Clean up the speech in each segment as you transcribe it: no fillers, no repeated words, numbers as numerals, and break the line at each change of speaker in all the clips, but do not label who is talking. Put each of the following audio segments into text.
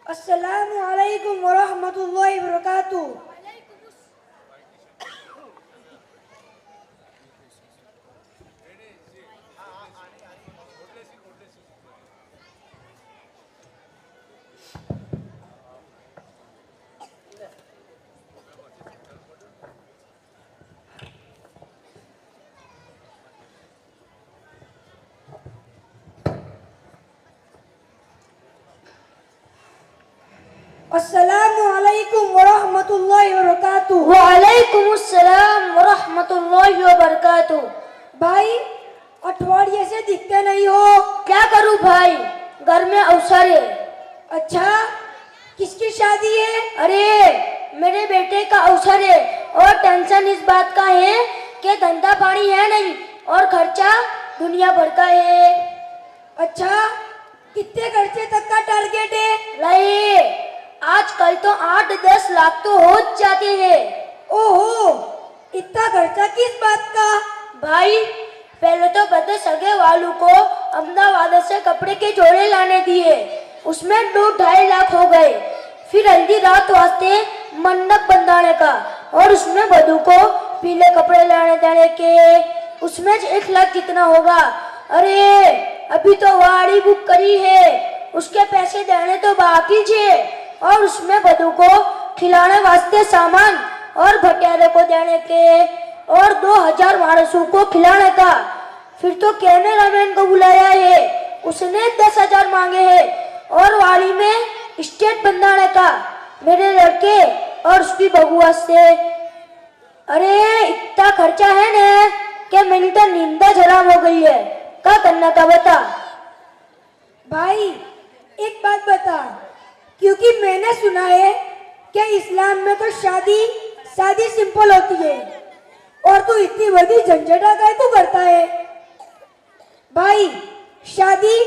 अस्सलामु अलैकुम वरहमतुल्लाहि वबरकातुह। अस्सलामु अलैकुम वरहमतुल्लाहि वबरकातुह।
वालेकुमुस्सलाम वरहमतुल्लाहि वबरकातुह।
भाई अठवाडिये से दिखते नहीं हो।
क्या करूं भाई, घर में अवसर है।
अच्छा, किसकी शादी है?
अरे मेरे बेटे का अवसर है और टेंशन इस बात का है कि धंधा पानी है नहीं और खर्चा दुनिया भर का है।
अच्छा, कितने खर्चे तक का टारगेट है?
रहे आजकल तो 8-10 लाख तो हो जाते हैं।
ओहो, इतना खर्चा किस बात का?
भाई पहले तो बड़े सगे वालों को अहमदाबाद से कपड़े के जोड़े लाने दिए, उसमें 2-2.5 लाख हो गए। फिर हल्दी रात वास्ते मंडप बंधाने का और उसमें वधू को पीले कपड़े लाने देने के, उसमें 1 लाख कितना होगा। अरे अभी तो वाड़ी बुक करी है, उसके पैसे देने तो बाकी थे और उसमें वधू को खिलाने वास्ते सामान और भटियारे को देने के और 2000 मानसों को खिलाने का। फिर तो कैमरामैन को बुलाया है, उसने 10,000 मांगे हैं और वाली में स्टेज बनाने का मेरे लड़के और उसकी बबुआ से। अरे इतना खर्चा है ना कि मेरी तो नींदा झराम हो गई है। क्या करना था बता।
भाई एक बात बता, क्योंकि मैंने सुना है कि इस्लाम में तो शादी सिंपल होती है और तू इतनी बड़ी झंझटा काहे तू करता है? भाई शादी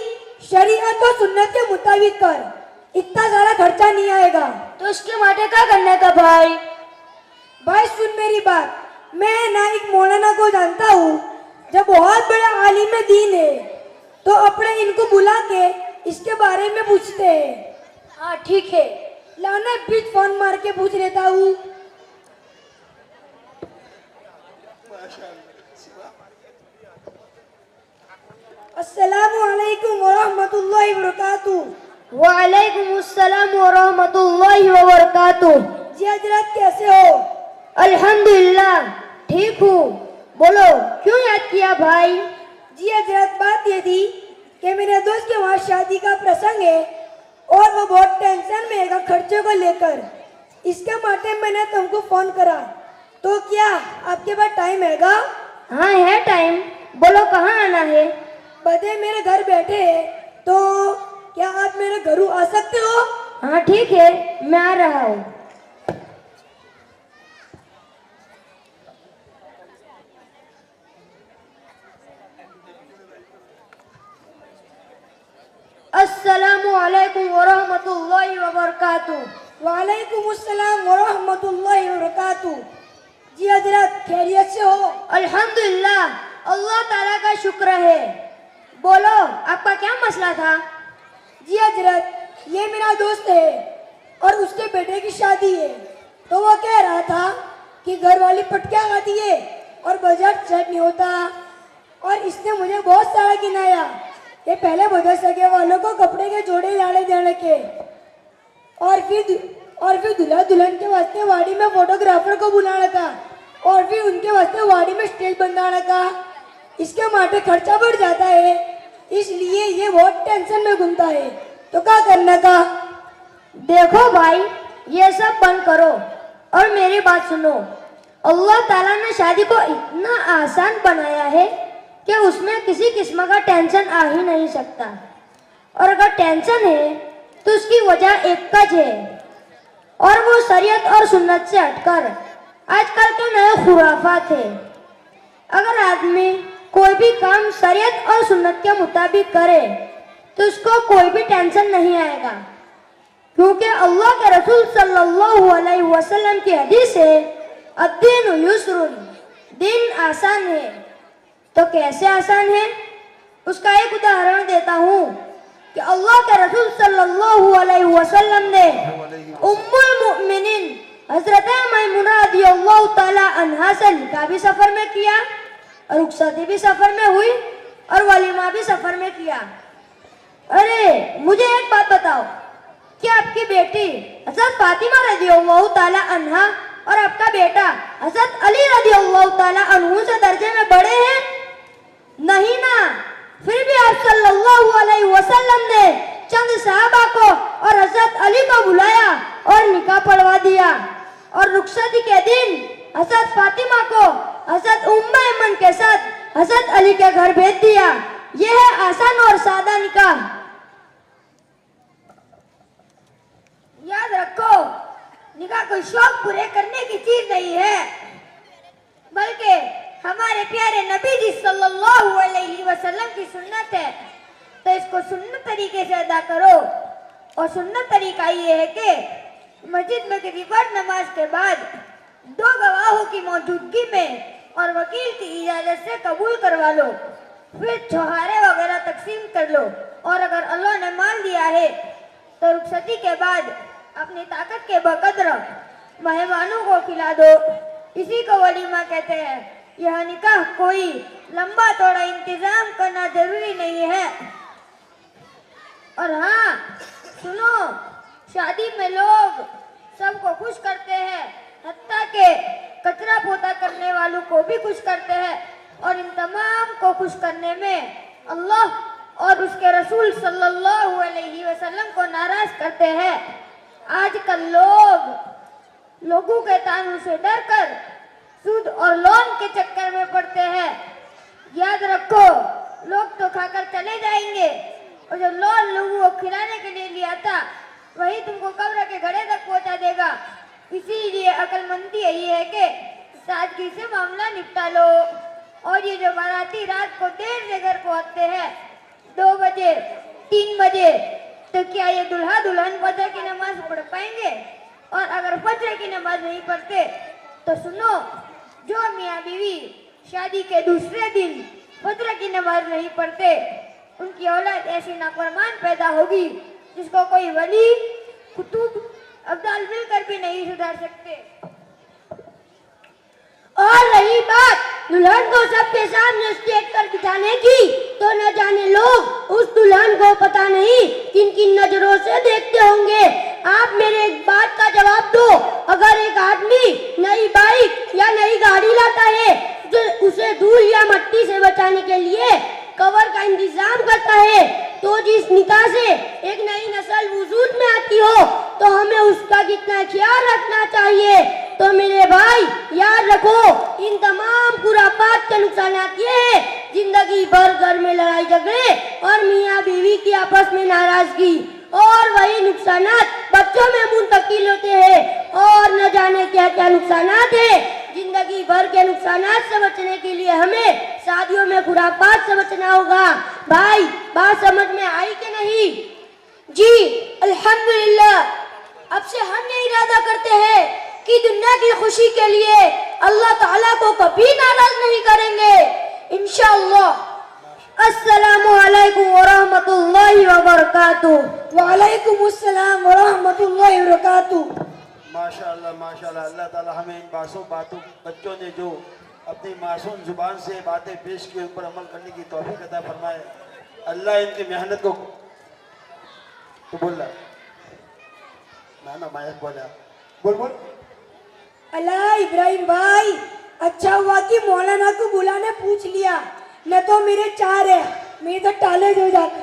शरीयत और सुन्नत के मुताबिक कर, इतना सारा खर्चा नहीं आएगा।
तो इसके माटे क्या करने का भाई?
भाई सुन मेरी बात, मैं नाइक मौलाना को जानता हूँ, जब बहुत बड़ा आलिम दीन है तो अपने इनको बुला के इसके बारे में पूछते हैं।
हाँ ठीक है,
लाना बीच फोन मार के पूछ लेता हूँ। अस्सलामु अलैकुम वरहमतुल्लाहि वबरकातुह।
वालेकुमुस्सलाम वरहमतुल्लाहि वबरकातुह।
जी हजरत कैसे हो?
अल्हम्दुलिल्लाह ठीक हूँ। बोलो क्यों याद किया भाई?
जी हजरत बात ये थी कि मेरे दोस्त के वहाँ शादी का प्रसंग है और वो बहुत टेंशन में है खर्चे को लेकर, इसके माटे मैंने तुमको फोन करा। तो क्या आपके पास टाइम हैगा?
हाँ है टाइम, बोलो कहाँ आना है?
बदे मेरे घर बैठे हैं, तो क्या आप मेरे घर आ सकते हो?
हाँ ठीक है, मैं आ रहा हूँ। अस्सलामु अलैकुम वरहमतुल्लाहि वबरकातुह।
वालेकुमुस्सलाम वरहमतुल्लाहि वबरकातुह। जी हजरत खैरियत से हो?
अल्हम्दुलिल्लाह, अल्लाह ताला का शुक्र है। बोलो आपका क्या मसला था?
जी हजरत, ये मेरा दोस्त है और उसके बेटे की शादी है, तो वो कह रहा था कि घर वाली पटकियाँ खाती है और बजट सेट नहीं होता, और इसने मुझे बहुत सारा गिनाया ये पहले बदल सके वालों को कपड़े के जोड़े लाने देने के, और फिर दूल्हा दुल्हन के वास्ते वाड़ी में फोटोग्राफर को बुलाने का, और फिर उनके वास्ते वाड़ी में स्टेज बनाने का। इसके माटे खर्चा बढ़ जाता है, इसलिए ये बहुत टेंशन में घूमता है। तो क्या करने का?
देखो भाई, ये सब बंद करो और मेरी बात सुनो। अल्लाह ताला ने शादी को इतना आसान बनाया है कि उसमें किसी किस्म का टेंशन आ ही नहीं सकता, और अगर टेंशन है तो उसकी वजह एक कज है, और वो शरीयत और सुन्नत से हटकर आजकल के नए खुराफात है। अगर आदमी कोई भी काम शरीयत और सुन्नत के मुताबिक करे तो उसको कोई भी टेंशन नहीं आएगा, क्योंकि अल्लाह के रसूल सल्लल्लाहु अलैहि वसल्लम की हदीस है, अद्दीनु युस्रुन, दिन आसान है। तो कैसे आसान है, उसका एक उदाहरण देता हूँ कि अल्लाह के रसूल सल्लल्लाहु अलैहि वसल्लम ने उम्मुल मुमिनीन हजरत मैमुना रदियल्लाहु ताला अन्हा से निकाह भी सफर में किया, और रुखसती भी सफर में हुई, और वलीमा भी सफर में किया। अरे मुझे एक बात बताओ, क्या आपकी बेटी हजरत फातिमा रदियल्लाहु ताला अन्हा और आपका बेटा हजरत अली रदियल्लाहु ताला अन्हु से दर्जे में बड़े हैं? नहीं ना। फिर भी आप सल्लल्लाहु अलैहि वसल्लम ने चंद सहाबा को और हजरत अली को बुलाया और निकाह पढ़वा दिया, और रुखसती के दिन हजरत फातिमा को हजरत उम्मे ऐमन के साथ हजरत अली के घर भेज दिया। यह है आसान और सादा निकाह। याद रखो, निकाह कोई शौक पूरे करने की चीज नहीं है, बल्कि हमारे प्यारे नबी जी सल्लल्लाहु अलैहि वसल्लम की सुन्नत है। तो इसको सुन्नत तरीके से अदा करो। और सुन्नत तरीका ये है कि मस्जिद में किसी फर्ज नमाज के बाद 2 गवाहों की मौजूदगी में और वकील की इजाजत से कबूल करवा लो, फिर छुहारे वगैरह तकसीम कर लो, और अगर अल्लाह ने मान दिया है तो रुखसती के बाद अपनी ताकत के बकदर मेहमानों को खिला दो। इसी को वलीमा कहते हैं। यह निकाह कोई लंबा चौड़ा इंतजाम करना जरूरी नहीं है। और हाँ सुनो, शादी में लोग सबको खुश करते हैं, हत्ता के कचरा पोता करने वालों को भी खुश करते हैं, और इन तमाम को खुश करने में अल्लाह और उसके रसूल सल्लल्लाहु अलैहि वसल्लम को नाराज करते हैं। आजकल लोगों के तानों से डरकर सूद और लोन के चक्कर में पड़ते हैं। याद रखो, लोग तो खाकर चले जाएंगे, और जो लोन लोगों को खिलाने के लिए लिया था वही तुमको कब्र के घड़े तक पहुंचा देगा। इसीलिए अक्लमंदी यही है कि सादगी से मामला निपटा लो। और ये जो बाराती रात को देर से घर को आते हैं 2 बजे 3 बजे, तो क्या ये दुल्हा दुल्हन फजर की नमाज पढ़ पाएंगे? और अगर फजर की नमाज नहीं पढ़ते तो सुनो, जो मियाँ बीवी शादी के दूसरे दिन फजर की नमाज नहीं पढ़ते, उनकी औलाद ऐसी नाफरमान पैदा होगी जिसको कोई वली कुतुब अब्दाल मिलकर भी नहीं सुधार सकते। और रही बात दुल्हन को सबके सामने स्टेज पर बिठाने की, तो न जाने लोग उस दुल्हन को पता नहीं किन किन नजरों से देखते होंगे। आप मेरे एक बात का जवाब दो, अगर एक आदमी नई बाइक या नई गाड़ी लाता है तो उसे धूल या मिट्टी से बचाने के लिए कवर का इंतजाम करता है, तो जिस निकाह से एक नई नस्ल वजूद में आती हो तो हमें उसका कितना ख्याल रखना चाहिए। तो मेरे भाई याद रखो, इन तमाम खुराफात के नुकसान ये है, जिंदगी भर घर में लड़ाई झगड़े और मियाँ बीवी की आपस में नाराजगी, और वही नुकसानात बच्चों में मुंतकिल होते हैं, और न जाने क्या क्या नुकसानात है। जिंदगी भर के नुकसानात से बचने के लिए हमें शादियों में खुराफात से बचना होगा। भाई बात समझ में आई कि नहीं? जी अल्हम्दुलिल्लाह। अब से हम ये इरादा करते हैं कि दुनिया की खुशी के लिए अल्लाह ताला को कभी नाराज नहीं करेंगे, इंशाअल्लाह। अस्सलामु अलैकुम व रहमतुल्लाहि व बरकातुहू।
वालेकुम अस्सलाम व रहमतुल्लाहि व बरकातुहू।
माशाअल्लाह माशाअल्लाह। अल्लाह ताला हमें इन बातों बच्चों ने जो अपनी मासूम जुबान से बातें पेश की उन पर अमल करने की तौफीक अता फरमाए। अल्लाह इनकी मेहनत को तो बोल रहा ना मायक बोला बोल
अल्लाह इब्राहिम भाई, अच्छा हुआ कि मौलाना को बुलाने पूछ लिया, न तो मेरे 4 है, मेरे तो टाले हो जाते।